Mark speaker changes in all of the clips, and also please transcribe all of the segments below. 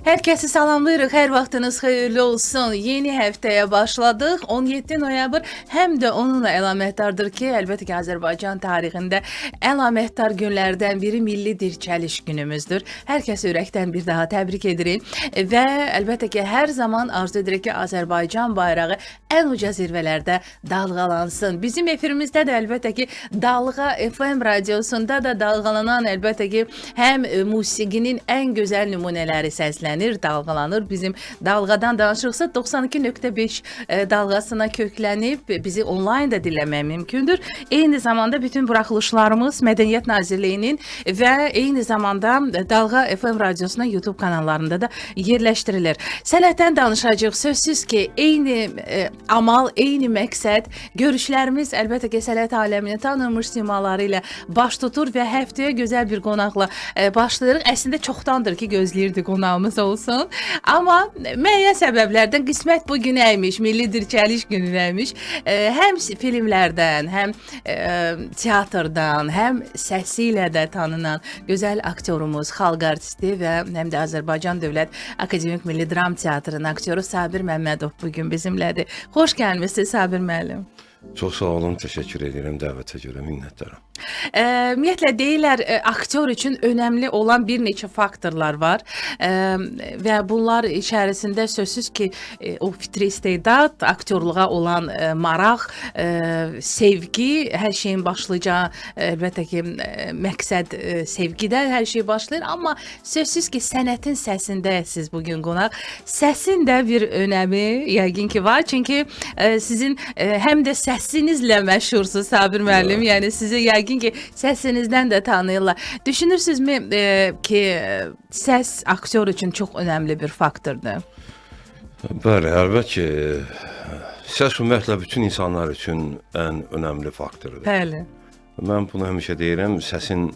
Speaker 1: Hər kəsi salamlayırıq, hər vaxtınız xeyirli olsun. Yeni həftəyə başladıq. 17 noyabr həm də onunla əlamətdardır ki, əlbəttə ki, Azərbaycan tarixində əlamətdar günlərdən biri Milli Dirçəliş günümüzdür. Hər kəsi ürəkdən bir daha təbrik edirik və əlbəttə ki, hər zaman arzu edirik ki, Azərbaycan bayrağı ən uca zirvələrdə dalğalansın. Bizim efirimizdə də əlbəttə ki, Dalğa FM radiosunda da dalğalanan əlbəttə ki, həm musiqinin ən gözəl nümunələri səslənir, dalğalanır. Bizim dalğadan danışırıqsa 92.5 dalğasına köklənib bizi onlayn da dinləmək mümkündür. Eyni zamanda bütün buraxılışlarımız Mədəniyyət Nazirliyinin və eyni zamanda Dalğa FM radiosuna YouTube kanallarında da yerləşdirilir. Sənətdən danışacağıq. Sözsüz ki, eyni amal, eyni məqsəd, görüşlərimiz əlbəttə ki, sənət aləmini tanınmış simaları ilə baş tutur və həftəyə gözəl bir qonaqla başlayırıq. Əslində çoxdandır ki, gözləyirdik qonağımız olsun. Amma müəyyən səbəblərdən qismət bu günəymiş, Milli Dirçəliş gününəymiş. Həm filmlərdən, həm teatrdan, həm səsi ilə də tanınan gözəl aktyorumuz, xalq artisti və həm də Azərbaycan Dövlət Akademik Milli Dram Teatrının aktyoru Sabir Məmmədov bugün bizimlədir. Xoş gəlmişsiniz Sabir müəllim.
Speaker 2: Çox sağ olun, təşəkkür edirəm dəvətə görə, minnətdaram.
Speaker 1: Ümumiyyətlə deyirlər, aktyor üçün önəmli olan bir neçə faktorlar var və bunlar içərisində sözsüz ki, o fitri istedad, aktyorluğa olan maraq, sevgi, hər şeyin başlıca, əlbəttə ki, məqsəd sevgidən hər şey başlayır, amma sözsüz ki, sənətin səsindəsiz bugün qonaq. Səsin də bir önəmi yəqin ki var, çünki sizin həm də səsinizlə məşhursunuz Sabir müəllim, yəni sizi yəqin ki, səsinizdən də tanıyırlar. Düşünürsünüzmü ki, səs aktyor üçün çox önəmli bir faktordur?
Speaker 2: Bəli, əlbəttə ki, səs ümumiyyətlə bütün insanlar üçün ən önəmli faktordur.
Speaker 1: Bəli.
Speaker 2: Mən bunu həmişə deyirəm, səsin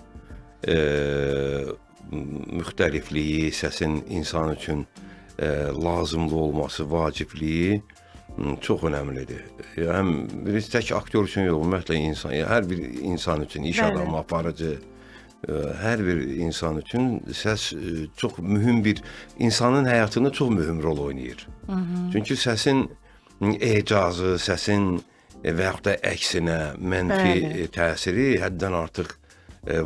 Speaker 2: müxtəlifliyi, səsin insan üçün lazımlı olması, vacibliyi çox önəmlidir. Həm birisi tək aktyor üçün yox, ümumiyyətlə insan, hər bir insan üçün, iş adamı, aparıcı, hər bir insan üçün səs çox mühüm bir, insanın həyatında çox mühüm rol oynayır. Çünki səsin ecazı, səsin və yaxud da əksinə mənfi təsiri həddən artıq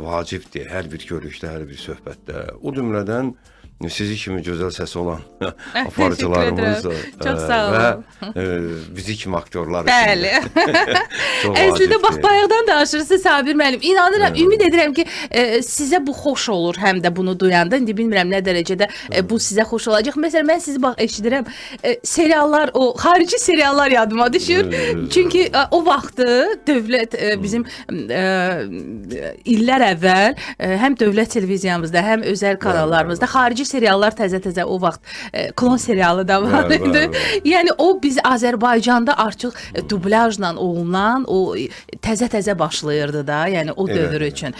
Speaker 2: vacibdir hər bir görüşdə, hər bir söhbətdə. O cümlədən sizi kimi gözəl səsi olan aparıcılarımız və bizi kimi aktyorlar üçün.
Speaker 1: Bəli. Əslində bax, bayaqdan danışırsınız Sabir müəllim. İnanıram, ümid edirəm ki, sizə bu xoş olur həm də bunu duyanda. İndi bilmirəm nə dərəcədə bu sizə xoş olacaq. Məsələn, mən sizi bax eşidirəm, seriallar, o xarici seriallar yadıma düşür. Çünki o vaxtı dövlət bizim illər əvvəl həm dövlət televiziyamızda, həm özəl kanallarımızda xarici seriallar təzə-təzə o vaxt klon serialı da var idi. Yəni o biz Azərbaycanda artıq dublyajla olunan o təzə-təzə başlayırdı da, yəni o dövr üçün.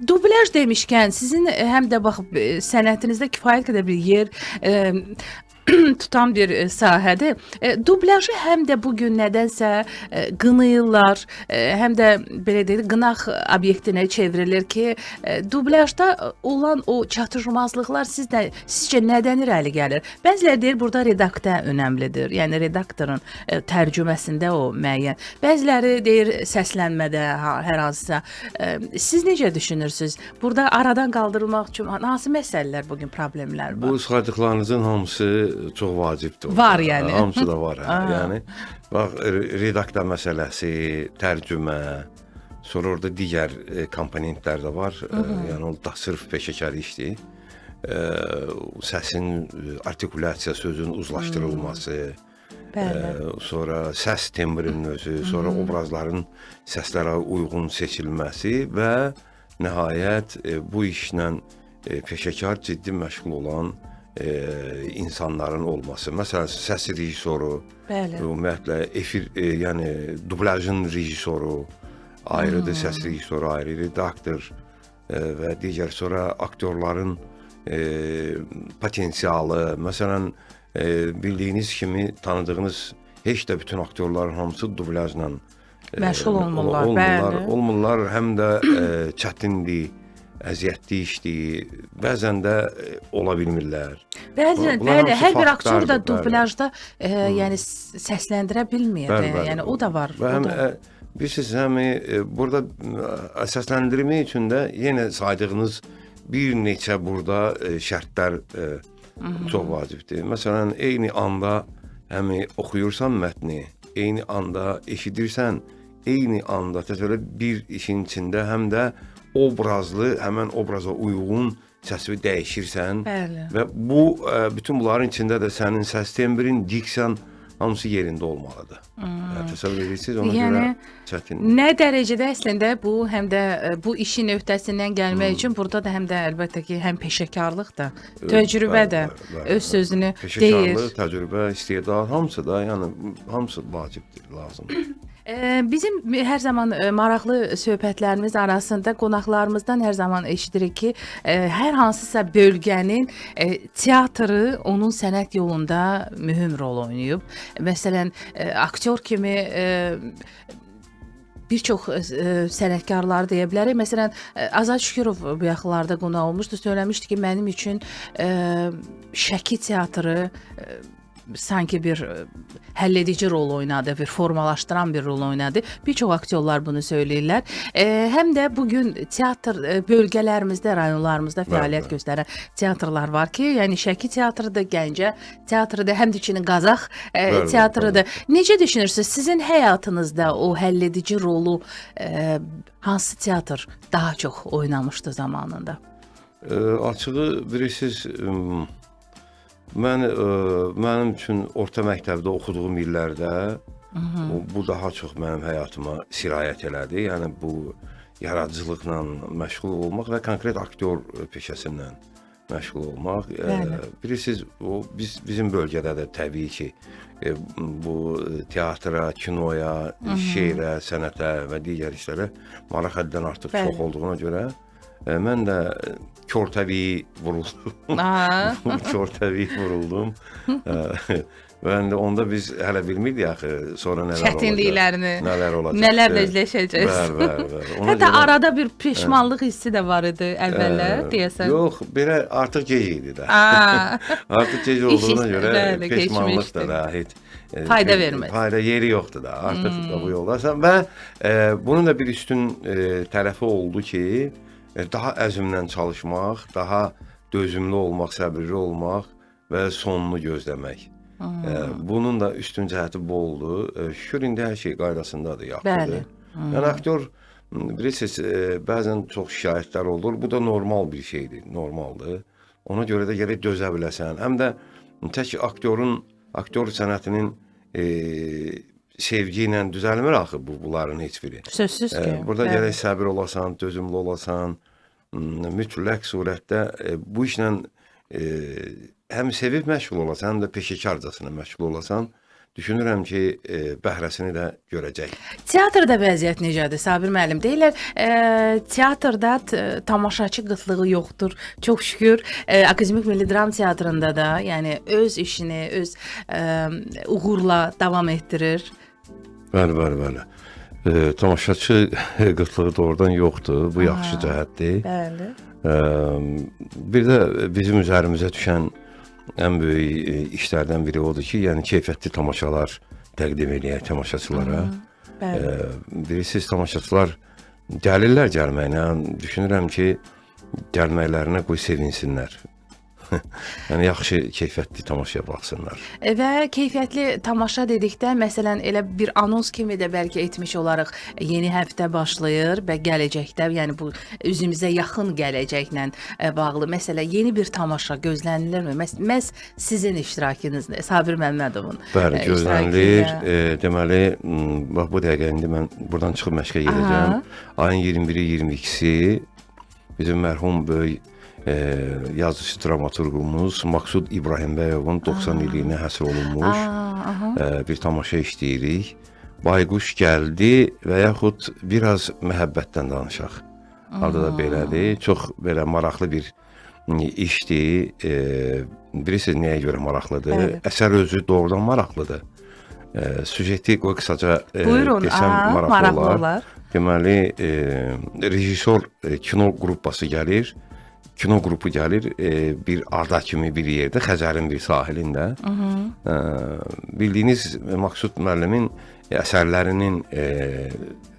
Speaker 1: Dublyaj demişkən sizin həm də bax sənətinizdə kifayət qədər bir yer tutan bir sahədir. Dublyajı həm də bu gün nədənsə qınayırlar, həm də belə deyək, qınaq obyektinə çevrilir ki, dublyajda olan o çatışmazlıqlar sizcə nədən irəli gəlir? Bəziləri deyir, burada redaktör önəmlidir. Yəni redaktorun tərcüməsində o müəyyən. Bəziləri deyir, səslənmədə hər hansısa. Siz necə düşünürsünüz? Burada aradan qaldırılmaq üçün hansı məsələlər bugün problemlər var?
Speaker 2: Bu saydıqlarınızın hamısı çox vacibdir.
Speaker 1: Var yəni.
Speaker 2: Hamısı da var. Yəni, bax, redaktor məsələsi, tərcümə, sonra orada digər komponentlər də var. Yəni, o da sırf peşəkar işdir. Səsin artikulyasiya, sözün uzlaşdırılması, sonra səs tembrinin özü, sonra obrazların səslərə uyğun seçilməsi və nəhayət bu işlə peşəkar ciddi məşğul olan insanların olması. Məsələn, səs rejissoru, ümumiyyətlə efir, yəni dublyajın rejissoru ayrıdır, səs rejissoru ayrı, redaktor və digər sonra aktyorların potensialı. Məsələn, bildiyiniz kimi tanıdığınız heç də bütün aktyorların hamısı dublyajla
Speaker 1: məşğul olmurlar.
Speaker 2: Olmurlar, həm də çətindir. əziyyətli işdir. Bəzən də ola bilmirlər.
Speaker 1: Bəli,
Speaker 2: Bunlar
Speaker 1: bəli,
Speaker 2: hamısı
Speaker 1: hər bir aktyor da
Speaker 2: faktlardır, bəli.
Speaker 1: dublyajda yəni səsləndirə bilmir.
Speaker 2: Bəli, bəli.
Speaker 1: Yəni o da var.
Speaker 2: Və
Speaker 1: O
Speaker 2: həm
Speaker 1: da.
Speaker 2: bilirsiniz, həm burada səsləndirmə üçün də yenə saydığınız bir neçə burada şərtlər çox vacibdir. Məsələn, eyni anda həm oxuyursan mətni, eyni anda eşidirsən, eyni anda təsəvvür bir işin içində həm də obrazlı, həmən obraza uyğun səsi dəyişirsən.
Speaker 1: Bəli.
Speaker 2: Və bu bütün bunların içində də sənin səs tembrin, diksiyan hamısı yerində olmalıdır. Təsəvvür edirsiniz, ona
Speaker 1: Yəni,
Speaker 2: görə çətin.
Speaker 1: Nə dərəcədə əslində bu həm də bu işin öhdəsindən gəlmək üçün burada da həm də əlbəttə ki, həm peşəkarlıq da, təcrübə də öz sözünü deyir.
Speaker 2: Peşəkarlıq, təcrübə, istedad hamısı da, yəni hamısı vacibdir, lazımdır.
Speaker 1: Bizim hər zaman maraqlı söhbətlərimiz arasında qonaqlarımızdan hər zaman eşidirik ki, hər hansısa bölgənin teatrı onun sənət yolunda mühüm rol oynayıb. Məsələn, aktyor kimi bir çox sənətkarları deyə bilərik. Məsələn, Azad Şükürov bu yaxınlarda qonaq olmuşdu, söyləmişdi ki, mənim üçün Şəki teatrı sanki bir həlledici rol oynadı, bir formalaşdıran bir rol oynadı. Bir çox aktyorlar bunu söyləyirlər. Həm də bugün teatr bölgələrimizdə, rayonlarımızda fəaliyyət göstərən teatrlar var ki, yəni Şəki teatrı da, Gəncə teatrı da, həmçinin Qazax teatrı da. Necə düşünürsünüz? Sizin həyatınızda o həlledici rolu hansı teatr daha çox oynamışdı zamanında?
Speaker 2: Açığı bilirsiniz, mənim üçün orta məktəbdə oxuduğum illərdə bu daha çox mənim həyatıma sirayət elədi. Yəni bu yaradıcılıqla məşğul olmaq və konkret aktyor peşəsindən məşğul olmaq. Bilirsiniz, o bizim bölgədə də təbii ki, bu teatra, kinoya, şeirə, sənətə və digər işlərə maraq həddən artıq çox olduğuna görə mən də körtəvi vuruldum. Körtəvi vuruldum. Və onda biz hələ bilmirdik axı sonra nələr olacaq.
Speaker 1: Çətinliklərini,
Speaker 2: nələr olacaq.
Speaker 1: Nələrlə üzləşəcəksiniz.
Speaker 2: Bəli.
Speaker 1: Hətta arada bir peşmanlıq hissi də var idi əvvəllər, deyəsən.
Speaker 2: Yox, belə artıq gec idi də. Artıq gec olduğuna görə peşmanlıq da heç
Speaker 1: fayda verməz.
Speaker 2: Fayda yeri yoxdur da. Artıq bu yoldasan və bunun da bir üstün tərəfi oldu ki, daha əzmlə çalışmaq, daha dözümlü olmaq, səbirli olmaq və sonunu gözləmək. Bunun da üstün cəhəti bu oldu. Şükür indi hər şey qaydasındadır, yaxşıdır. Yəni aktyor, bilirsiniz, bəzən çox şikayətlər olur. Bu da normal bir şeydir, normaldır. Ona görə də gərək dözə biləsən. Həm də tək aktyor sənətinin sevgi ilə düzəlmir axı bunların heç biri.
Speaker 1: Sözsüz ki.
Speaker 2: Burada gərək səbir olasan, dözümlü olasan, mütləq surətdə bu işlə həm sevib məşğul olasan, həm də peşəkarcasına məşğul olasan, düşünürəm ki, bəhrəsini də görəcək.
Speaker 1: Teatrda vəziyyət necədir, Sabir müəllim? Deyirlər, teatrda tamaşaçı qıtlığı yoxdur, çox şükür. Akademik Milli Dram Teatrında da, yəni öz işini, öz uğurla davam etdirir.
Speaker 2: Bəli. Tamaşaçı qıtlığı doğrudan yoxdur, bu yaxşı cəhətdir.
Speaker 1: Bəli.
Speaker 2: Bir də bizim üzərimizə düşən ən böyük işlərdən biri odur ki, yəni keyfiyyətli tamaşalar təqdim edək tamaşaçılara. Bilirsiniz, tamaşaçılar gəlirlər gəlməyinə, düşünürəm ki, gəlməklərinə qoy sevinsinlər. Yəni yaxşı keyfiyyətli tamaşaya baxsınlar.
Speaker 1: Və keyfiyyətli tamaşa dedikdə, məsələn, elə bir anons kimi də bəlkə etmiş olaraq yeni həftə başlayır və gələcəkdə, yəni bu üzümüzə yaxın gələcəklə bağlı məsələ yeni bir tamaşa gözlənilirmi? Məhz sizin iştirakınızda, Sabir Məmmədovun
Speaker 2: Bəli, gözlənilir. Deməli, bax bu dəqiqə indi mən buradan çıxıb məşqə gedəcəm. Ayın 21-i, 22-si bizim mərhum böyük yazıcı dramaturqumuz Maqsud İbrahimbəyovun 90 illiyinə həsr olunmuş bir tamaşa işləyirik. Bayquş gəldi və yaxud biraz məhəbbətdən danışaq. Adı da belədir. Çox belə maraqlı bir işdir. Bilirsiniz nəyə görə maraqlıdır? Əsər özü doğrudan maraqlıdır. Süjeti qoy qısaca desəm maraqlı olar. deməli, rejissor kino qrupası gəlir. Kino qrupu gəlir bir ada kimi bir yerdə, Xəzərin bir sahilində. Bildiyiniz Maqsud müəllimin əsərlərinin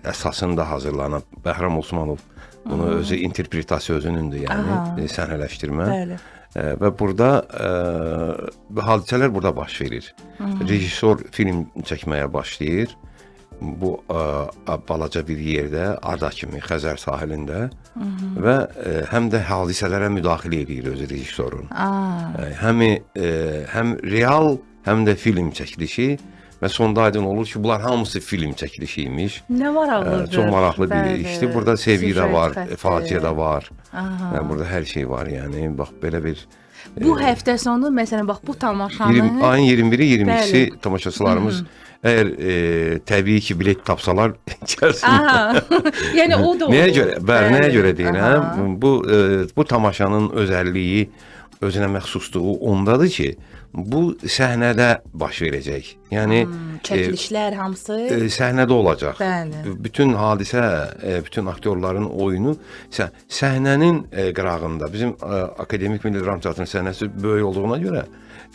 Speaker 2: əsasında hazırlanıb Bəhram Osmanov bunu özü interpretasiya özünündür, yəni səhnələşdirmə.
Speaker 1: Bəli.
Speaker 2: Və burada hadisələr burada baş verir. Rejissor film çəkməyə başlayır. Bu balaca bir yerdə, ada kimi Xəzər sahilində və həm də hadisələrə müdaxilə edir özü rejissorun. Həm real, həm də film çəkilişi və sonda aydın olur ki, bunlar hamısı film çəkilişi imiş.
Speaker 1: Nə maraqlıdır.
Speaker 2: Çox maraqlı bir işdir. Burada sevgi də var,
Speaker 1: Süjet,
Speaker 2: faciə də var. Burada hər şey var, yəni bax belə bir.
Speaker 1: Bu həftə sonu məsələn bax bu tamaşanı
Speaker 2: Ayın 21-i, 22-si
Speaker 1: Bəli.
Speaker 2: tamaşaçılarımız əgər təbii ki, bilet tapsalar gəlsinlər.
Speaker 1: yəni o da olur.
Speaker 2: Nəyə görə? Bəli, nəyə görə deyirəm? Bu tamaşanın özəlliyi, özünə məxsusluğu ondadır ki, bu səhnədə baş verəcək. Yəni
Speaker 1: çəkilişlər hamısı
Speaker 2: səhnədə olacaq.
Speaker 1: Bəli.
Speaker 2: Bütün hadisə, bütün aktyorların oyunu səhnənin qırağında. Bizim Akademik Milli Dram Teatrının səhnəsi böyük olduğuna görə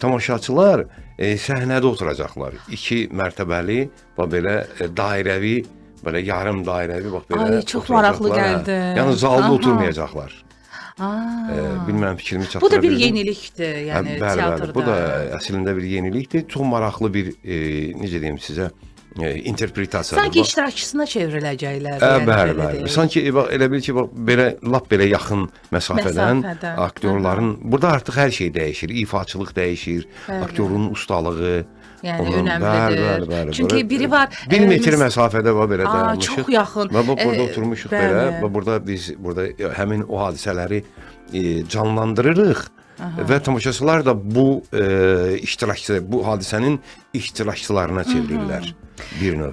Speaker 2: tamaşaçılar səhnədə oturacaqlar. 2 mərtəbəli və belə dairəvi, belə yarım dairəvi bax belə.
Speaker 1: Ay, çox maraqlı gəldi.
Speaker 2: Yəni zalda oturmayacaqlar. Bilmirəm fikrimi çatdıra
Speaker 1: Bu da bir
Speaker 2: bildim.
Speaker 1: yenilikdir, yəni
Speaker 2: Bəli,
Speaker 1: teatrda.
Speaker 2: bu da əslində bir yenilikdir. Çox maraqlı bir necə deyim sizə interpretasiyadır.
Speaker 1: Sanki iştirakçısına çevriləcəklər.
Speaker 2: Bəli. Sanki bax elə bil ki, bax belə lap belə yaxın məsafədən aktyorların burada artıq hər şey dəyişir. İfaçılıq dəyişir, aktyorun ustalığı.
Speaker 1: Yəni önəmlidir. Çünki biri var
Speaker 2: 1 metr məsafədə var belə dayanmışıq.
Speaker 1: Çox yaxın.
Speaker 2: Və bax burada oturmuşuq belə və burada biz həmin o hadisələri canlandırırıq. Və tamaşaçılar da bu iştirakçı, bu hadisənin iştirakçılarına çevrilirlər. Bir növ.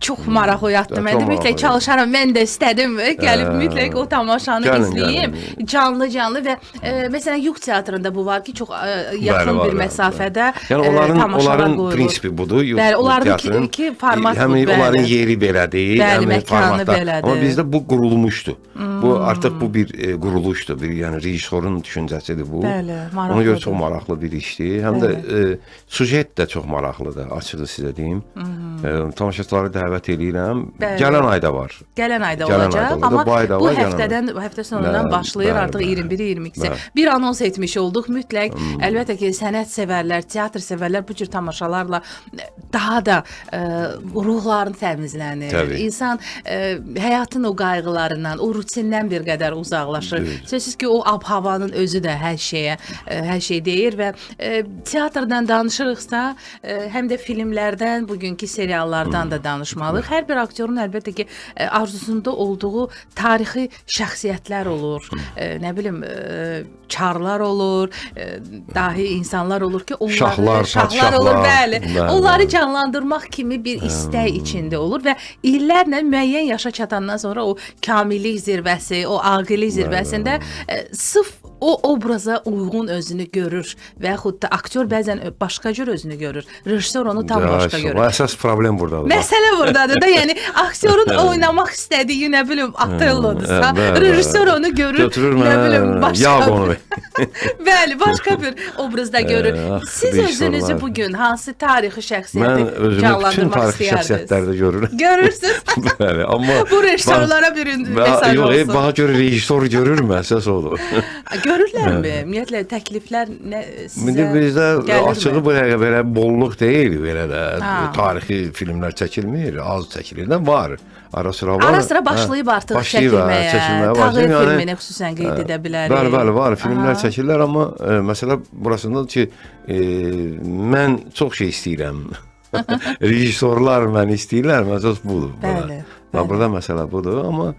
Speaker 1: Çox maraq oyatdı məndə. Mütləq çalışaram. Mən də istədim gəlib mütləq o tamaşanı izləyim. Canlı və məsələn Yuq teatrında bu var ki, çox yaxın bir məsafədə
Speaker 2: onların prinsipi budur.
Speaker 1: Bəli, onların ki format
Speaker 2: budur. Həm onların yeri belədir, həm formatda. Amma bizdə bu qurulmuşdu. Bu artıq bu bir quruluşdur, bir yəni rejissorun düşüncəsidir bu.
Speaker 1: Bəli, maraqlıdır.
Speaker 2: Ona görə çox maraqlı bir işdir. Həm də sujet də çox maraqlıdır, açığı sizə deyim. Tamaşaçıları dəvət edirəm. Gələn ayda var.
Speaker 1: Gələn ayda olacaq, amma bu həftə sonundan başlayır artıq 21-i, 22-si. Bir anons etmiş olduq. Mütləq əlbəttə ki, sənət sevərlər, teatr sevərlər bu cür tamaşalarla daha da ruhların təmizlənir. İnsan həyatın o qayğılarından, o rutindən bir qədər uzaqlaşır. Sözsüz ki, o ab-havanın özü də hər şey deyir və teatrdan danışırıqsa, həm də filmlərdən, bugünkü seriallardan da danışmalıyıq. Hər bir aktyorun əlbəttə ki, arzusunda olduğu tarixi şəxsiyyətlər olur. Nə bilim, çarlar olur, dahi insanlar olur ki, şahlar olur, bəli. Onları canlandırmaq kimi bir istək içində olur və illərlə müəyyən yaşa çatandan sonra o kamillik zirvəsi, o aqillik zirvəsində sırf o obraza uyğun özünü görür və yaxud da aktyor bəzən başqa cür özünü görür. Rejissor onu tam başqa görür.
Speaker 2: Əsas problem burdadır.
Speaker 1: Məsələ burdadır da, yəni aktyorun oynamaq istədiyi, nə bilim, Otello'dursa, rejissor onu görür, nə bilim, başqa bəli, başqa bir obrazda görür. Siz özünüzü bugün hansı tarixi şəxsiyyəti canlandırmaq istəyirsiniz?
Speaker 2: Mən özümü bütün tarixi şəxsiyyətlərdə görürəm.
Speaker 1: Görürsünüz?
Speaker 2: Bəli, amma
Speaker 1: bu rejissorlara bir mesaj olsun.
Speaker 2: Yox, bax görə rejissor görürmü, əsas odur.
Speaker 1: Görürlərmi? Ümumiyyətlə təkliflər sizə
Speaker 2: bizdə açığı belə bolluq deyil, belə də tarixi filmlər çəkilmir, az çəkilir də var. Ara sıra başlayıb artıq çəkilməyə. Tağır filmini xüsusən qeyd edə bilərik. Bəli, var. Filmlər çəkirlər, amma məsələ burasındadır ki, mən çox şey istəyirəm. Rejissorlar məni istəyirlər, məsəl budur.
Speaker 1: Bəli.
Speaker 2: Burada məsələ budur, amma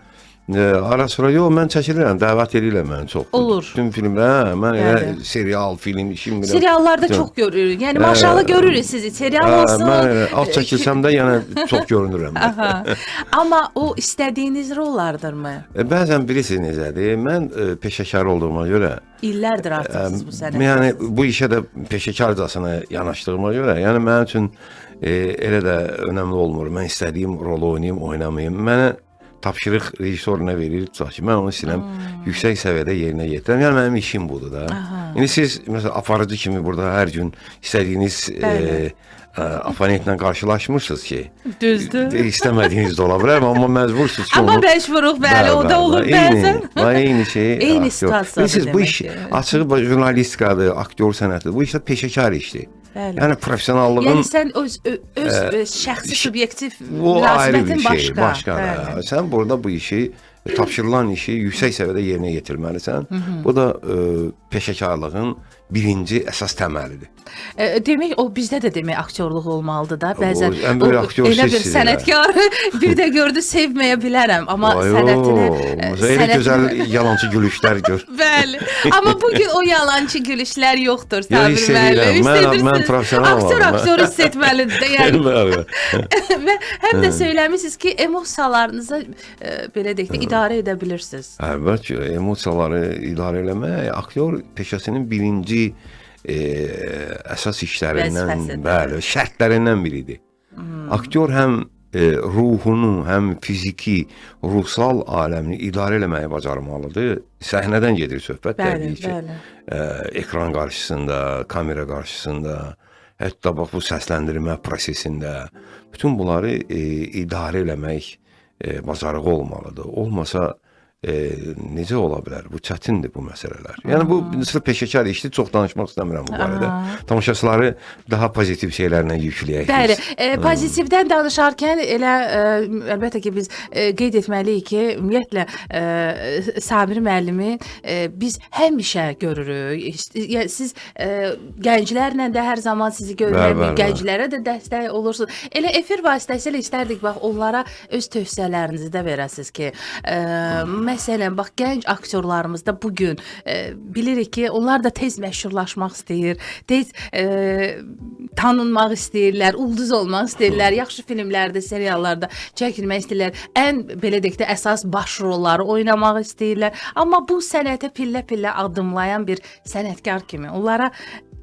Speaker 2: ara sıra yox, mən çəkilirəm, dəvət edirlər məni çox.
Speaker 1: Olur.
Speaker 2: Bütün filmlər, mən elə serial, film, işim belə.
Speaker 1: Seriallarda çox görürük. Yəni maşallah görürük sizi. Serial olsun.
Speaker 2: Mən az çəkilsəm də yəni çox görünürəm.
Speaker 1: Amma o istədiyiniz rollardırmı?
Speaker 2: Bəzən bilirsiniz necədir? Mən peşəkar olduğuma görə
Speaker 1: illərdir artıq siz bu sənətdə.
Speaker 2: Yəni bu işə də peşəkarcasına yanaşdığıma görə, yəni mənim üçün elə də önəmli olmur. Mən istədiyim rolu oynayım, oynamayım. Mənə tapşırıq rejissoruna verir, tutaq ki, mən onu istəyirəm yüksək səviyyədə yerinə yetirəm. Yəni mənim işim budur da. İndi siz məsələn aparıcı kimi burada hər gün istədiyiniz oponentlə qarşılaşmırsınız ki.
Speaker 1: Düzdür.
Speaker 2: İstəmədiyiniz də ola bilər, amma məcbursunuz ki,
Speaker 1: Amma məcburuq, bəli, o da olur bəzən.
Speaker 2: Eyni şey.
Speaker 1: Eyni situasiyadır
Speaker 2: siz bu iş
Speaker 1: demək ki.
Speaker 2: açıq jurnalistikadır, aktyor sənətidir. Bu işdə peşəkar işdir.
Speaker 1: Bəli.
Speaker 2: Yəni professionallığın
Speaker 1: Yəni sən öz şəxsi subyektiv
Speaker 2: bu ayrı bir
Speaker 1: münasibətin
Speaker 2: şey,
Speaker 1: başqa.
Speaker 2: başqa. Sən burada bu işi tapşırılan işi yüksək səviyyədə yerinə yetirməlisən. Bu da peşəkarlığın birinci əsas təməlidir.
Speaker 1: Demək o bizdə də demək aktyorluq olmalıdır da. Bəzən
Speaker 2: ən böyük aktyor
Speaker 1: elə bir
Speaker 2: sizsiniz.
Speaker 1: sənətkarı bir də gördü sevməyə bilərəm, amma sənətini
Speaker 2: elə gözəl yalançı gülüşlər gör.
Speaker 1: Bəli. Amma bugün o yalançı gülüşlər yoxdur, Sabir
Speaker 2: hiss
Speaker 1: müəllim.
Speaker 2: edirəm. Mən professional
Speaker 1: Aktyor hissetməlidir də, yəni.
Speaker 2: Bəli.
Speaker 1: Və həm də söyləmisiniz ki, emosiyalarınızı belə deyək də idarə edə bilirsiniz.
Speaker 2: Əlbəttə, emosiyaları idarə eləmək aktyor peşəsinin birinci əsas işlərindən,
Speaker 1: Vəzifəsidir.
Speaker 2: bəli, şərtlərindən biridir. Aktyor həm ruhunu, həm fiziki, ruhsal aləmini idarə eləməyi bacarmalıdır. Səhnədən gedir söhbət
Speaker 1: Bəli,
Speaker 2: təbii ki.
Speaker 1: bəli.
Speaker 2: Ekran qarşısında, kamera qarşısında, hətta bax bu səsləndirmə prosesində bütün bunları idarə eləmək bacarığı olmalıdır. Olmasa necə ola bilər? Bu çətindir bu məsələlər. Yəni bu sırf peşəkar işdir, çox danışmaq istəmirəm bu barədə. Tamaşaçıları daha pozitiv şeylərlə yükləyək.
Speaker 1: Bəli, pozitivdən danışarkən elə əlbəttə ki biz qeyd etməliyik ki, ümumiyyətlə Sabir müəllimi biz həmişə görürük. Yəni siz gənclərlə də hər zaman sizi görürük, gənclərə də dəstək olursunuz. Elə efir vasitəsilə istərdik bax onlara öz tövsiyələrinizi də verəsiniz ki, məsələn, bax, gənc aktyorlarımız da bugün bilirik ki, onlar da tez məşhurlaşmaq istəyir, tez tanınmaq istəyirlər, ulduz olmaq istəyirlər, yaxşı filmlərdə, seriallarda çəkilmək istəyirlər, ən, belə deyək də, əsas baş rolları oynamaq istəyirlər. Amma bu sənətə pillə-pillə addımlayan bir sənətkar kimi onlara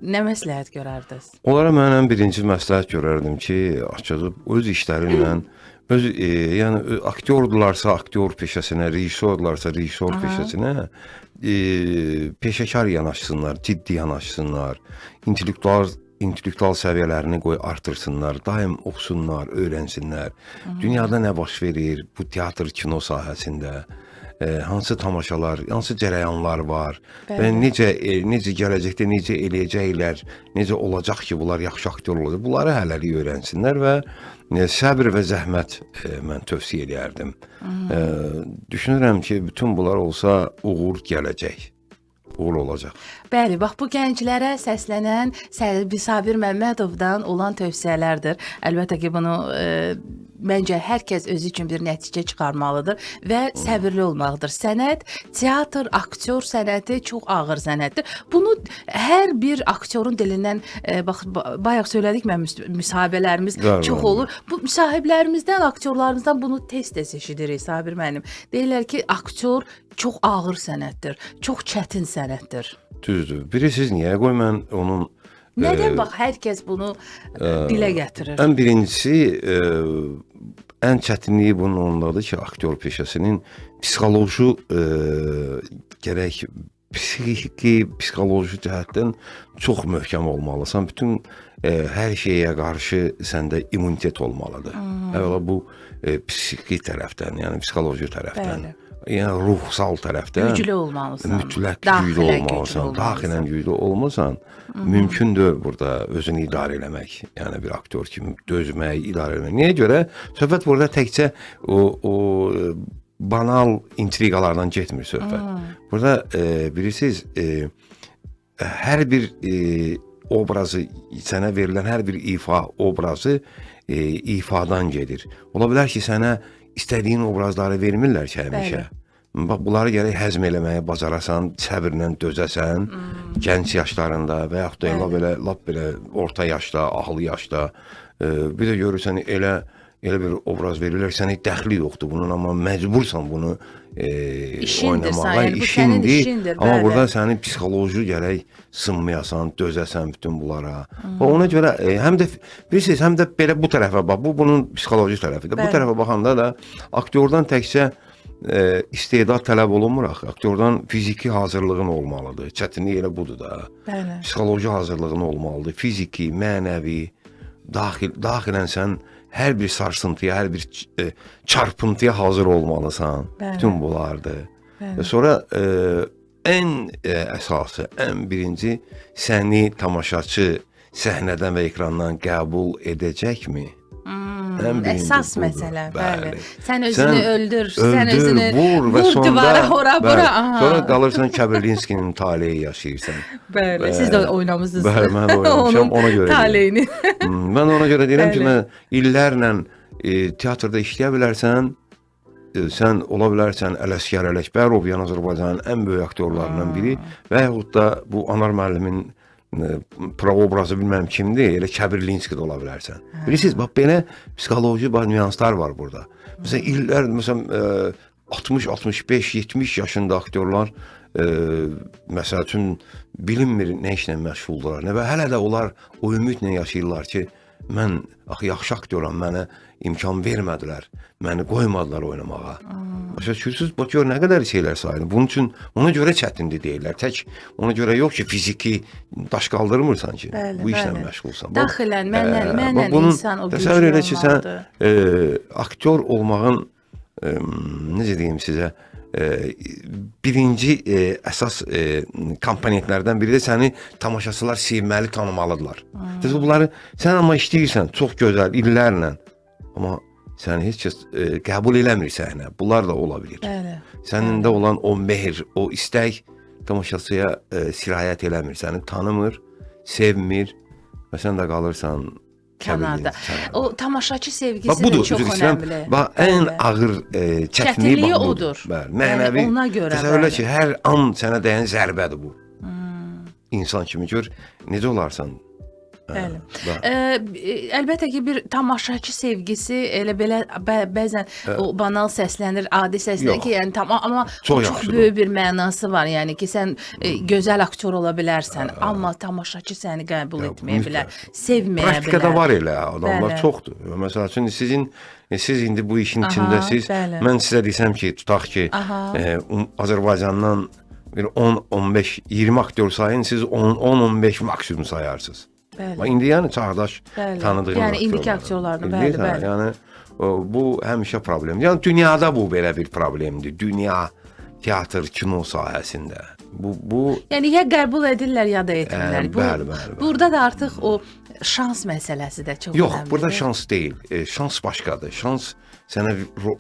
Speaker 1: nə məsləhət görərdiniz?
Speaker 2: Onlara mən ən birinci məsləhət görərdim ki, açığı öz işlərinlə yəni aktyordularsa aktyor peşəsinə, rejissordularsa rejissor peşəsinə peşəkar yanaşsınlar, ciddi yanaşsınlar, intellektual səviyyələrini artırsınlar, daim oxusunlar, öyrənsinlər. Dünyada nə baş verir bu teatr, kino sahəsində, hansı tamaşalar, hansı cərəyanlar var və necə gələcəkdə necə eləyəcəklər, necə olacaq ki, bunlar yaxşı aktyor olacaq. Bunları hələlik öyrənsinlər və səbr və zəhmət mən tövsiyə edərdim. Düşünürəm ki, bütün bunlar olsa uğur gələcək. Uğur olacaq.
Speaker 1: Bəli, bax bu gənclərə səslənən Sabir Məmmədovdan olan tövsiyələrdir. Əlbəttə ki, bunu məncə hər kəs özü üçün bir nəticə çıxarmalıdır və səbirli olmalıdır. Sənət, teatr, aktyor sənəti çox ağır sənətdir. Bunu hər bir aktyorun dilindən, bax, bayaq söylədik mən, müsahibələrimiz çox olur. Bu müsahiblərimizdən, aktyorlarımızdan bunu tez-tez eşidirik, Sabir müəllim. Deyirlər ki, aktyor çox ağır sənətdir, çox çətin sənətdir.
Speaker 2: Düzdür. Bilirsiniz niyə? Qoy mən onun...
Speaker 1: Nədən bax, hər kəs bunu dilə gətirir?
Speaker 2: Ən birincisi, ən çətinliyi bunun ondadır ki, aktyor peşəsinin psixoloji gərək psixiki, psixoloji cəhətdən çox möhkəm olmalısan. Bütün hər şeyə qarşı səndə immunitet olmalıdır. Əvvəla bu psixiki tərəfdən, yəni psixoloji tərəfdən. Yəni ruhsal tərəfdən
Speaker 1: güclü olmalısan.
Speaker 2: Mütləq güclü olmalısan. Daxilən güclü olmasan, mümkün deyil burada özünü idarə eləmək. Yəni bir aktyor kimi dözmək, idarə eləmək. Niyə görə? Söhbət burada təkcə o banal intriqalardan getmir söhbət. Burada bilirsiniz, hər bir obrazı, sənə verilən hər bir ifa obrazı ifadan gedir. Ola bilər ki, sənə istədiyin obrazları vermirlər ki, həmişə. Bax, bunları gərək həzm eləməyə bacarasan, səbirlə dözəsən, gənc yaşlarında və yaxud da lap belə orta yaşda, ahıl yaşda. Bir də görürsən, elə elə bir obraz verirlər, sənə dəxli yoxdur bunun, amma məcbursan bunu
Speaker 1: İşindir,
Speaker 2: oynamağa,
Speaker 1: yəni bu sənin işindir,
Speaker 2: amma
Speaker 1: bəli.
Speaker 2: burada sənin psixoloji gərək sınmayasan, dözəsən bütün bunlara. Və ona görə həm də bilirsiniz, həm də belə bu tərəfə bax, bu bunun psixoloji tərəfidir. Bu
Speaker 1: Bəli.
Speaker 2: tərəfə baxanda da aktyordan təkcə istedad tələb olunmur axı. Aktyordan fiziki hazırlığın olmalıdır. Çətinlik elə budur da.
Speaker 1: Bəli.
Speaker 2: Psixoloji hazırlığın olmalıdır. Fiziki, mənəvi, daxilən sən hər bir sarsıntıya, hər bir çarpıntıya hazır olmalısan.
Speaker 1: Bəli.
Speaker 2: Bütün bunlardır.
Speaker 1: Bəli.
Speaker 2: Və sonra ən əsası, ən birinci səni tamaşaçı səhnədən və ekrandan qəbul edəcəkmi? Ən birinci
Speaker 1: Əsas
Speaker 2: budur.
Speaker 1: məsələ, bəli.
Speaker 2: Bəli.
Speaker 1: Sən özünü öldür, sən özünü
Speaker 2: vur və sonda
Speaker 1: divara, ora,
Speaker 2: bəli,
Speaker 1: bura. Aha.
Speaker 2: Sonra qalırsan Kəberlinskinin taleyi yaşayırsan.
Speaker 1: Bəli, siz də oynamısınız.
Speaker 2: Bəli, mən də oynamışam, ona görə deyirəm.
Speaker 1: taleyini.
Speaker 2: Mən ona görə deyirəm ki,
Speaker 1: Bəli.
Speaker 2: mən illərlə teatrda işləyə bilərsən, sən ola bilərsən Ələsgər Ələkbərov, yəni Azərbaycanın ən böyük aktyorlarından biri və yaxud da bu Anar müəllimin proobrazı bilməm kimdir, elə Kəbirlinski də ola bilərsən. Bilirsiniz, bax belə psixoloji nüanslar var burada. Məsələn, illər, məsələn 60, 65, 70 yaşında aktyorlar məsəl üçün bilinmir nə işlə məşğuldurlar. Və hələ də onlar o ümidlə yaşayırlar ki, mən axı yaxşı aktyoram, mənə imkan vermədilər, məni qoymadılar oynamağa. Başa düşürsünüz, bax gör nə qədər şeylər sayılır. Bunun üçün ona görə çətindir deyirlər. Tək ona görə yox ki, fiziki daş qaldırmırsan ki,
Speaker 1: Bəli,
Speaker 2: bu işlə
Speaker 1: bəli.
Speaker 2: məşğulsan.
Speaker 1: Daxilən, mənlə insan o güclü
Speaker 2: təsəvvür elə ki, sən
Speaker 1: olmalıdır.
Speaker 2: aktyor olmağın necə deyim sizə, birinci əsas komponentlərdən biri də səni tamaşaçılar sevməli, tanımalıdırlar. Siz bunları sən amma işləyirsən çox gözəl illərlə, amma səni heç kəs qəbul eləmir səhnə. Bunlar da ola bilir.
Speaker 1: Bəli.
Speaker 2: Sənində olan o mehr, o istək tamaşaçıya sirayət eləmir. Səni tanımır, sevmir və sən də qalırsan
Speaker 1: Kənarda. O tamaşaçı sevgisi
Speaker 2: bax, budur,
Speaker 1: də çox
Speaker 2: üzr istəyirəm.
Speaker 1: önəmli.
Speaker 2: Bax, ən ağır çətinliyi
Speaker 1: Çətinliyi
Speaker 2: bax
Speaker 1: odur.
Speaker 2: Bəli, mənəvi.
Speaker 1: Yəni, ona görə,
Speaker 2: təsəvvürlə
Speaker 1: bəli.
Speaker 2: ki, hər an sənə dəyən zərbədir bu. İnsan kimi gör, necə olarsan?
Speaker 1: Bəli.
Speaker 2: Bax.
Speaker 1: Əlbəttə ki, bir tamaşaçı sevgisi elə belə bəzən o banal səslənir, adi səslənir
Speaker 2: Yox.
Speaker 1: ki, yəni amma
Speaker 2: Çox
Speaker 1: çox
Speaker 2: yaxşıdır.
Speaker 1: böyük bir mənası var. Yəni ki, sən gözəl aktyor ola bilərsən, amma tamaşaçı səni qəbul etməyə bilər, sevməyə bilər.
Speaker 2: Praktikada var elə adamlar
Speaker 1: Bəli.
Speaker 2: çoxdur. Məsəl üçün siz indi bu işin içindəsiz.
Speaker 1: bəli.
Speaker 2: Mən sizə desəm ki, tutaq ki, Azərbaycandan bir 10, 15, 20 aktyor sayın, siz 10, 15 maksimum sayarsınız.
Speaker 1: Bəli.
Speaker 2: Bax indi yəni çağdaş
Speaker 1: Bəli.
Speaker 2: tanıdığımız
Speaker 1: Yəni indiki
Speaker 2: aktyorlar.
Speaker 1: aktyorlardır, bəli,
Speaker 2: Bilirsən,
Speaker 1: bəli.
Speaker 2: Yəni bu həmişə problem. Yəni dünyada bu belə bir problemdir. Dünya teatr, kino sahəsində. Bu
Speaker 1: Yəni ya qəbul edirlər, ya da etmirlər.
Speaker 2: bəli.
Speaker 1: Burada da artıq o şans məsələsi də çox
Speaker 2: yox,
Speaker 1: önəmlidir.
Speaker 2: burada şans deyil. Şans başqadır. Şans sənə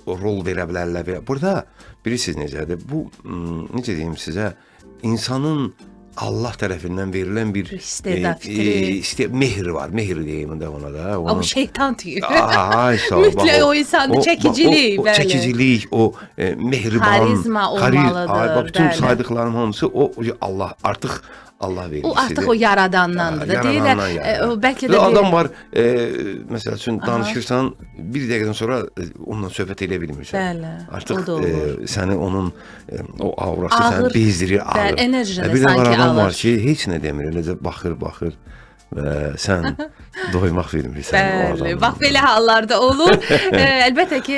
Speaker 2: rol verə bilərlər. Burada bilirsiniz necədir? Bu necə deyim sizə, insanın Allah tərəfindən verilən bir
Speaker 1: İstedad, fikri.
Speaker 2: mehr var. Mehr deyim də ona da.
Speaker 1: O şeytan deyir.
Speaker 2: Ay sağ ol.
Speaker 1: Mütləq o insanda çəkicilik,
Speaker 2: o
Speaker 1: bəli.
Speaker 2: çəkicilik, o mehriban,
Speaker 1: Xarizma olmalıdır,
Speaker 2: bax bütün
Speaker 1: bəli.
Speaker 2: saydıqlarım hamısı o Allah artıq Allah verir
Speaker 1: O artıq
Speaker 2: sizə.
Speaker 1: o yaradandandır da deyirlər. O bəlkə də
Speaker 2: adam var, məsəl üçün danışırsan, bir dəqiqədən sonra onunla söhbət edə bilmirsən.
Speaker 1: Bəli,
Speaker 2: Artıq
Speaker 1: o da olur.
Speaker 2: səni onun o aurası
Speaker 1: Ağır,
Speaker 2: səni bezdirir, ağır.
Speaker 1: bəli, enerjini
Speaker 2: Bir də var
Speaker 1: sanki
Speaker 2: adam var
Speaker 1: alır.
Speaker 2: ki, heç nə demir, eləcə baxır və sən doymaq bilmirsən o
Speaker 1: Bəli,
Speaker 2: adamdan.
Speaker 1: bax belə hallarda olur. Əlbəttə ki,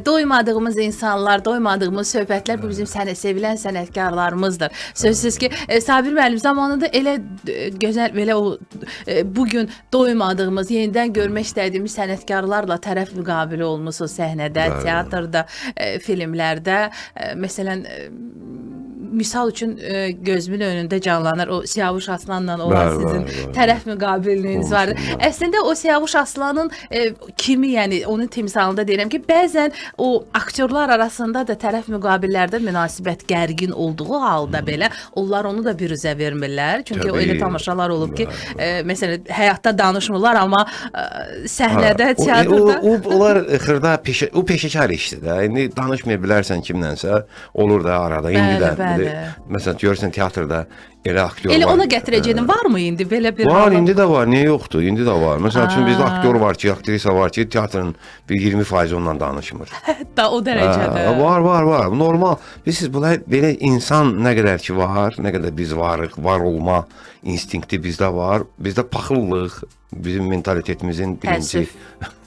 Speaker 1: doymadığımız insanlar, doymadığımız söhbətlər bu bizim sevilən sənətkarlarımızdır. Sözsüz ki, Sabir müəllim zamanında elə gözəl belə o bu gün doymadığımız, yenidən görmək istədiyimiz sənətkarlarla tərəf müqabili olmusunuz səhnədə, teatrda, filmlərdə. Məsələn, misal üçün gözümün önündə canlanır o Siyavuş Aslanla olan sizin tərəf müqabiliniz var. Əslində o Siyavuş Aslanın kimi, yəni onun timsalında deyirəm ki, bəzən o aktyorlar arasında da tərəf müqabillərdə münasibət gərgin olduğu halda belə onlar onu da büruzə vermirlər. Çünki o elə tamaşalar olub ki, məsələn həyatda danışmırlar, amma səhnədə, teatrda
Speaker 2: onlar xırda peşəkar işdir də. İndi danışmaya bilərsən kimlənsə, olur da arada indi də indi məsələn görürsən teatrda elə aktyor var.
Speaker 1: Elə ona gətirəcəyinin varmı indi belə bir
Speaker 2: Var,
Speaker 1: halın?
Speaker 2: indi də var. Niyə yoxdur? İndi də var. Məsələn üçün bizdə aktyor var ki, aktrisa var ki, teatrın bir 20% ondan danışmır.
Speaker 1: Hətta o dərəcədə.
Speaker 2: Var. Normal. Bilirsiniz, bunlar belə insan nə qədər ki var, nə qədər biz varıq, var olma instinkti bizdə var. Bizdə paxıllıq bizim mentalitetimizin birinci.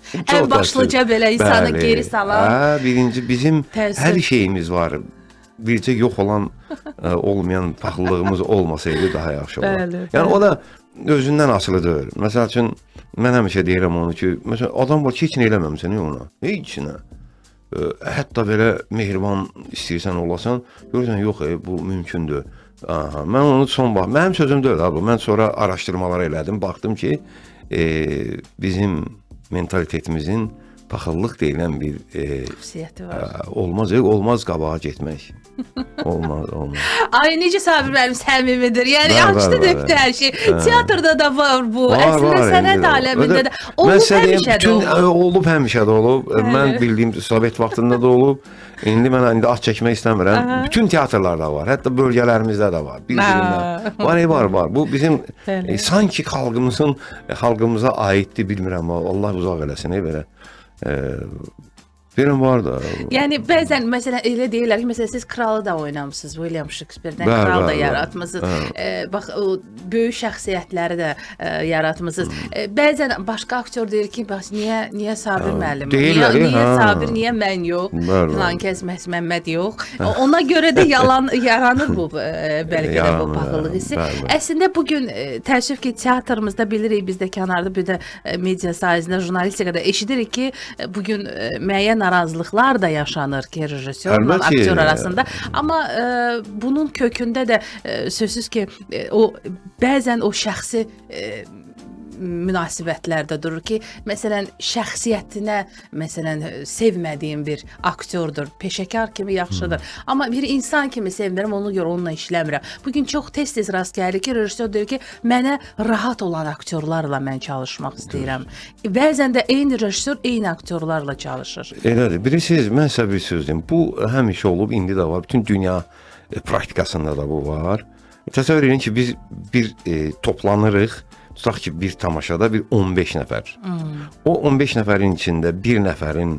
Speaker 1: Ən başlıca belə insanı geri salan.
Speaker 2: Birinci bizim
Speaker 1: Təəssüf.
Speaker 2: hər şeyimiz var. Bircə yox olan olmayan paxıllığımız olmasaydı daha yaxşı olar.
Speaker 1: Bəli,
Speaker 2: Yəni o da özündən asılı deyil. Məsəl üçün mən həmişə deyirəm onu ki, məsələn adam var ki, heç nə eləməmisən ona. Heç nə. Hətta belə mehriban istəyirsən olasan, görürsən yox, bu mümkündür. Aha, mən onu mənim sözüm deyil ha bu. Mən sonra araşdırmalar elədim, baxdım ki, bizim mentalitetimizin paxıllıq deyilən bir
Speaker 1: xüsusiyyəti var.
Speaker 2: Olmaz qabağa getmək. Olmaz.
Speaker 1: Ay necə Sabir müəllim səmimidir. Yəni
Speaker 2: Var,
Speaker 1: açdı
Speaker 2: var,
Speaker 1: döktü hər şey. Teatrda da var bu.
Speaker 2: Var,
Speaker 1: Əslində
Speaker 2: var,
Speaker 1: sənət
Speaker 2: indi də var.
Speaker 1: aləmində də olub həmişə də olub.
Speaker 2: Həmişə də olub. Mən bildiyim Sovet vaxtında da olub. İndi mən at çəkmək istəmirəm. Bütün teatrlarda var. Hətta bölgələrimizdə də var. Bir-birindən. Var. Bu bizim sanki xalqımıza aiddir, bilmirəm. Allah uzaq eləsin belə. Benim var da.
Speaker 1: Yəni bəzən məsələn elə deyirlər ki, məsələn siz kralı da oynamısınız, William Shakespeare-dən kral da yaratmısınız. Bax o böyük şəxsiyyətləri də yaratmısınız. Bəzən başqa aktyor deyir ki, bax niyə Sabir müəllim? Niyə Sabir, niyə mən yox? Filan kəs Məmməd yox. Ona görə də yaranır bu bəlkə də bu paxıllıq hissi. Əslində bu gün təəssüf ki, teatrımızda bilirik, biz də kənarda bir də media sahəsində, jurnalistikada eşidirik ki, bu gün müəyyən narazılıqlar da yaşanır ki, rejissorla aktyor arasında. Amma bunun kökündə də sözsüz ki, o bəzən o şəxsi münasibətlərdə durur ki, məsələn, şəxsiyyətinə, məsələn, sevmədiyim bir aktyordur, peşəkar kimi yaxşıdır. Amma bir insan kimi sevmirəm, ona görə onunla işləmirəm. Bugün çox tez-tez rast gəlir ki, rejissor deyir ki, mənə rahat olan aktyorlarla mən çalışmaq istəyirəm. Bəzən də eyni rejissor eyni aktyorlarla çalışır.
Speaker 2: Elədir. Bilirsiniz, mən sizə bir söz deyim. Bu həmişə olub, indi də var. Bütün dünya praktikasında da bu var. Təsəvvür edin ki, biz bir toplanırıq. Tutaq ki, bir tamaşada bir 15 nəfər. O 15 nəfərin içində bir nəfərin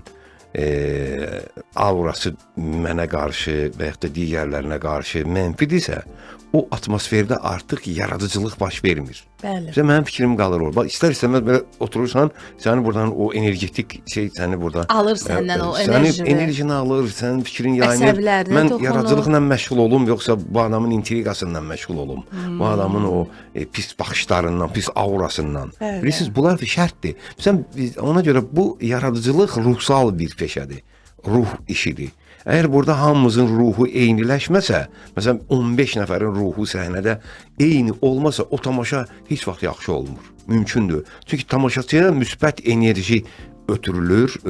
Speaker 2: aurası mənə qarşı və yaxud da digərlərinə qarşı mənfidirsə, o atmosferdə artıq yaradıcılıq baş vermir.
Speaker 1: Bəli.
Speaker 2: Mənim fikrim qalır orada. İstər-istəməz belə oturursan, səni buradan o energetik səni burada
Speaker 1: alır səndən o enerjini.
Speaker 2: Sənin enerjini alır, sənin fikrin yayınır. Mən yaradıcılıqla məşğul olum, yoxsa bu adamın intriqasından məşğul olum. Bu adamın o pis baxışlarından, pis aurasından. Bilirsiniz, bunlar da şərtdir. Məsələn, ona görə bu yaradıcılıq ruhsal bir peşədir. Ruh işidir. Əgər burada hamımızın ruhu eyniləşməsə, məsələn 15 nəfərin ruhu səhnədə eyni olmasa, o tamaşa heç vaxt yaxşı olmur. Mümkündür. Çünki tamaşaçıya müsbət enerji ötürülür.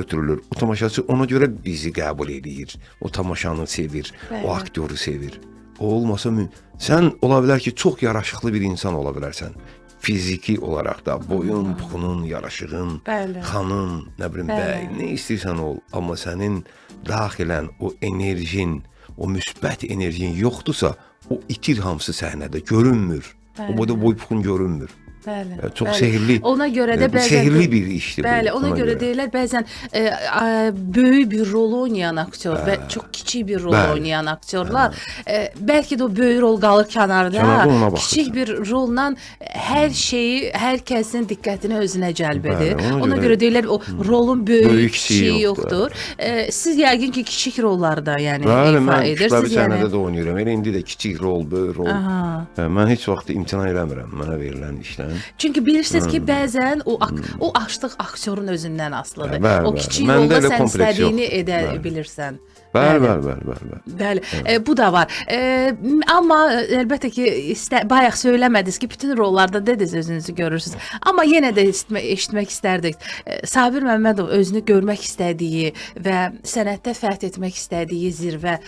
Speaker 2: O tamaşaçı ona görə bizi qəbul edir. O tamaşanı sevir, o aktyoru sevir. O olmasa sən ola bilər ki, çox yaraşıqlı bir insan ola bilərsən. Fiziki olaraq da boyun, buxunun, yaraşığın, xanım, nə bilim bəy, nə istəyirsən ol. Amma sənin daxilən o enerjin, o müsbət enerjin yoxdursa, o itir hamısı səhnədə, görünmür. O boyda boy buxun görünmür. Çox sehirli.
Speaker 1: Ona görə də bəzən
Speaker 2: sehirli bir işdir bu.
Speaker 1: Bəli, ona görə deyirlər bəzən böyük bir rol oynayan aktyor və çox kiçik bir rol oynayan aktyorlar bəlkə də o böyük rol qalır kənarda. Kiçik bir rolla hər şeyi, hər kəsin diqqətini özünə cəlb edir. Ona görə deyirlər o rolun böyük kiçiyi yoxdur. Siz yəqin ki, kiçik rollarda yəni ifa edirsiniz.
Speaker 2: Bəli, mən səhnədə də oynayıram. Elə indi də kiçik rol, böyük rol. Mən heç vaxt imtina eləmirəm mənə verilən işdən.
Speaker 1: Çünki bilirsiniz ki, bəzən o açlıq aktyorun özündən asılıdır. O kiçik rolda sən istədiyini edə bilirsən. Bəli, bu da var. Amma əlbəttə ki, bayaq söyləmədiniz ki, bütün rollarda dediniz, özünüzü görürsünüz. Amma yenə də eşitmək istərdik. Sabir Məmmədov özünü görmək istədiyi və sənətdə fəth etmək istədiyi zirvə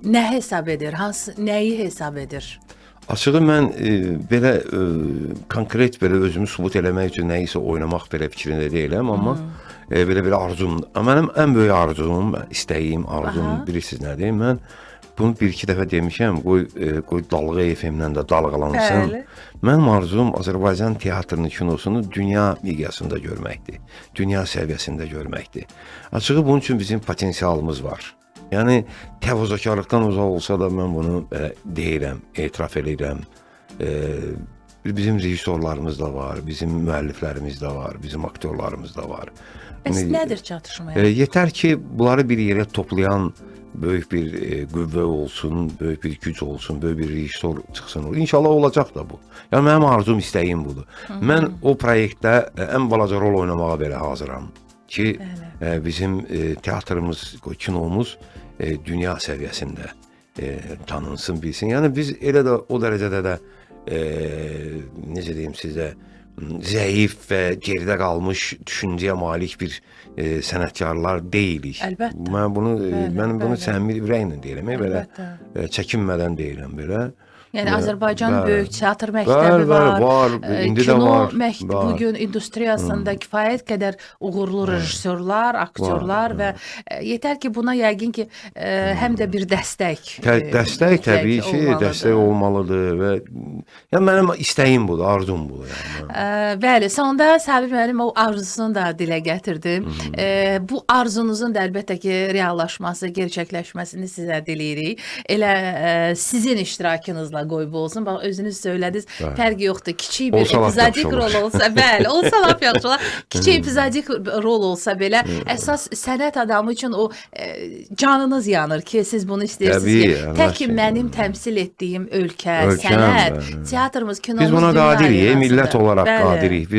Speaker 1: nə hesab edir? Nəyi hesab edir?
Speaker 2: Açığı mən belə konkret belə özümü sübut eləmək üçün nəyisə oynamaq belə fikrində deyiləm, amma belə arzum. Mənim ən böyük arzum, istəyim, arzum bilirsiniz nədir? Mən bunu bir-iki dəfə demişəm, qoy Dalğa FM-dən də dalğalansın.
Speaker 1: Bəli.
Speaker 2: Mənim arzum Azərbaycan teatrını, kinosunu dünya miqyasında görməkdir. Dünya səviyyəsində görməkdir. Açığı bunun üçün bizim potensialımız var. Yəni təvazökarlıqdan uzaq olsa da mən bunu deyirəm, etiraf edirəm. Bizim rejissorlarımız da var, bizim müəlliflərimiz də var, bizim aktyorlarımız da var.
Speaker 1: Bəs nədir çatışmaya?
Speaker 2: Yetər ki, bunları bir yerə toplayan böyük bir qüvvə olsun, böyük bir güc olsun, böyük bir rejissor çıxsın. İnşallah olacaq da bu. Yəni mənim arzum, istəyim budur. Mən o proyektdə ən balaca rol oynamağa belə hazıram ki, bizim teatrımız, kinomuz dünya səviyyəsində tanınsın, bilsin. Yəni biz elə də o dərəcədə də necə deyim sizə, zəif və geridə qalmış düşüncəyə malik bir sənətkarlar deyilik.
Speaker 1: Əlbəttə.
Speaker 2: Mən bunu səmimi ürəklə deyirəm, belə çəkinmədən deyirəm belə.
Speaker 1: Yəni Azərbaycan böyük teatr məktəbi
Speaker 2: var, indi də var.
Speaker 1: Kino bugün industriyasında kifayət qədər uğurlu rejissorlar, aktyorlar və yetər ki, buna yəqin ki, həm də bir dəstək.
Speaker 2: Dəstək təbii ki, dəstək olmalıdır və yəni mənim istəyim budur, arzum budur yəni.
Speaker 1: Bəli, sonda Sabir müəllim o arzusunu da dilə gətirdi. Bu arzunuzun da əlbəttə ki, reallaşması, gerçəkləşməsini sizə diləyirik. Elə sizin iştirakınızla qoyub olsun. Bax, özünüz söylədiniz, fərqi yoxdur. Kiçik bir epizodik rol olsa, bəli, olsa lap yaxşı olar. Kiçik epizodik rol olsa belə, əsas sənət adamı üçün o canınız yanır ki, siz bunu istəyirsiniz ki, tək ki, mənim təmsil etdiyim ölkə, sənət, teatrımız, kinomuz
Speaker 2: biz buna qadirik, millət olaraq qadirik.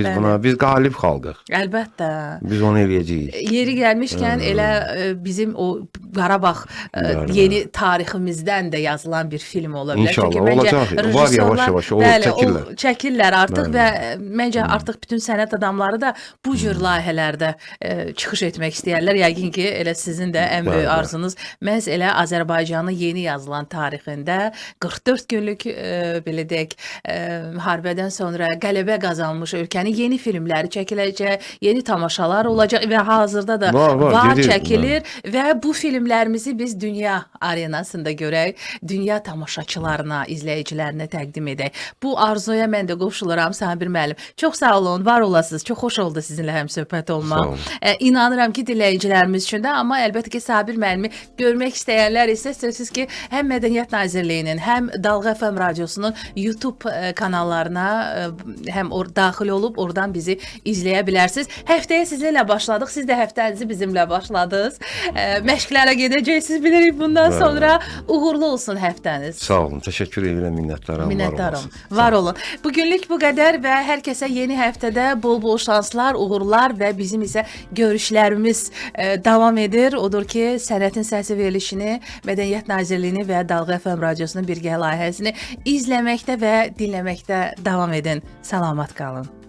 Speaker 2: Biz qalib xalqıq.
Speaker 1: Əlbəttə.
Speaker 2: Biz onu eləyəcəyik.
Speaker 1: Yeri gəlmişkən elə bizim o Qarabağ yeni tariximizdən də yazılan bir film ola bilər.
Speaker 2: İnşallah olacaq. Var yavaş-yavaş çəkirlər.
Speaker 1: Çəkirlər artıq və məncə artıq bütün sənət adamları da bu cür layihələrdə çıxış etmək istəyirlər. Yəqin ki, elə sizin də ən böyük arzunuz məhz elə Azərbaycanın yeni yazılan tarixində 44 günlük belə deyək, müharibədən sonra qələbə qazanmış ölkənin yeni filmləri çəkiləcək, yeni tamaşalar olacaq və hazırda da var çəkilir və bu filmlərimizi biz dünya arenasında görək, dünya tamaşaçılarına, izləyicilərinə təqdim edək. Bu arzuya mən də qoşuluram, Sabir müəllim. Çox sağ olun, var olasınız. Çox xoş oldu sizinlə həmsöhbət olmaq. İnanıram ki, dinləyicilərimiz üçün də, amma əlbəttə ki, Sabir müəllimi görmək istəyənlər isə sözsüz ki, həm Mədəniyyət Nazirliyinin, həm Dalğa FM radiosunun YouTube kanallarına həm daxil olub oradan bizi izləyə bilərsiniz. Həftəyə sizinlə başladıq. Siz də həftənizi bizimlə başladınız. Məşqlərə gedəcəksiniz, bilirik bundan sonra. Uğurlu olsun həftəniz.
Speaker 2: Sağ olun, təşəkkür edirəm, minnətdaram.
Speaker 1: Var olun. Bugünlük bu qədər və hər kəsə yeni həftədə bol-bol şanslar, uğurlar və bizim isə görüşlərimiz davam edir. Odur ki, Sənətin Səsi verilişini, Mədəniyyət Nazirliyini və Dalğa FM radiosunun birgə layihəsini izləməkdə və dinləməkdə davam edin. Salamat qalın.